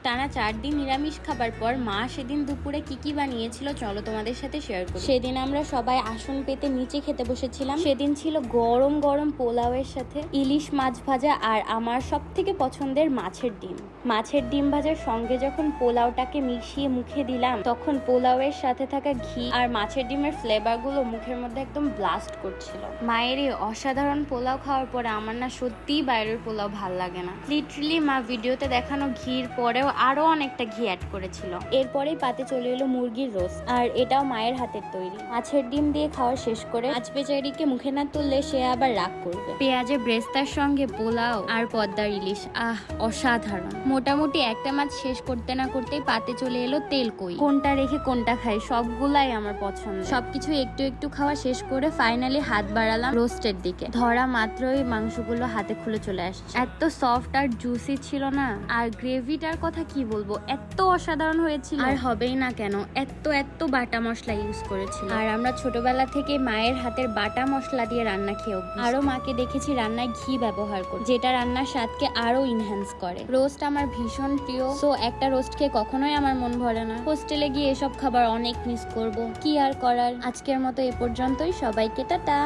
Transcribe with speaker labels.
Speaker 1: টানা 4 দিন নিরামিষ খাবার পর মা সেদিন দুপুরে কি বানিয়েছিল চলো তোমাদের সাথে শেয়ার করি। সেদিন আমরা সবাই আসন পেতে নিচে খেতে বসেছিলাম। সেদিন ছিল গরম গরম পোলাওয়ের সাথে ইলিশ মাছ ভাজা আর আমার সব থেকে পছন্দের মাছের ডিম ভাজার সঙ্গে যখন পোলাওটাকে মিশিয়ে মুখে দিলাম তখন পোলাওয়ের সাথে থাকা ঘি আর মাছের ডিমের ফ্লেভার গুলো মুখের মধ্যে একদম ব্লাস্ট করছিল। মায়ের এই অসাধারণ পোলাও খাওয়ার পরে আমার না সত্যিই বাইরের পোলাও ভাল লাগে না। লিটারালি মা ভিডিওতে দেখানো ঘির পরেও আরো অনেকটা ঘি অ্যাড করেছিল। এরপরেই পাতে চলে এলো মুরগির রোস্ট, আর এটাও মায়ের হাতের তৈরি। মাছের ডিম দিয়ে খাওয়া শেষ করে আজ বেচারিকে মুখে না তুললে সে আবার রাগ করবে। পেঁয়াজের ব্রেস্তার সঙ্গে পোলাও আর পদ্মার ইলিশ, অসাধারণ। মোটামুটি একটা মাছ শেষ করতে না করতেই পাতে চলে এলো তেল কই। কোনটা রেখে কোনটা খাই সবগুলাই আমার পছন্দ। সবকিছু একটু একটু খাওয়া শেষ করে ফাইনালি হাত বাড়ালাম রোস্টের দিকে। ধরা মাত্রই মাংসগুলো হাতে খুলে চলে আসছে। এত সফট আর জুসি ছিল না, আর গ্রেভিটার কথা কি বলবো, এত অসাধারণ হয়েছিল। আর হবেই না কেন, এত বাটা মশলা ইউজ করেছিল। আর আমরা ছোটবেলা থেকে মায়ের হাতের বাটা মশলা দিয়ে রান্না খেয়ে অভ্যস্ত। আরো মাকে দেখেছি রান্নায় ঘি ব্যবহার করে, যেটা রান্নার স্বাদকে আরো ইনহ্যান্স করে। রোস্ট আমার ভীষণ প্রিয়, সো একটা রোস্ট খেয়ে কখনোই আমার মন ভরে না। হোস্টেলে গিয়ে এসব খাবার অনেক মিস করব, কি আর করার। আজকের মতো এ পর্যন্তই, সবাইকে টাটা।